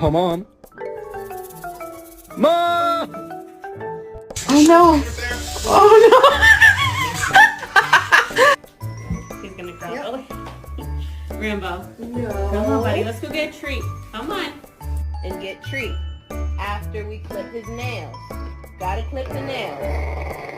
Come on. Mom! Oh no! Oh no! He's gonna cry. Yep. Rambo. No. Come on, buddy. Let's go get a treat. Come on. And get treat after we clip his nails. Gotta clip the nails.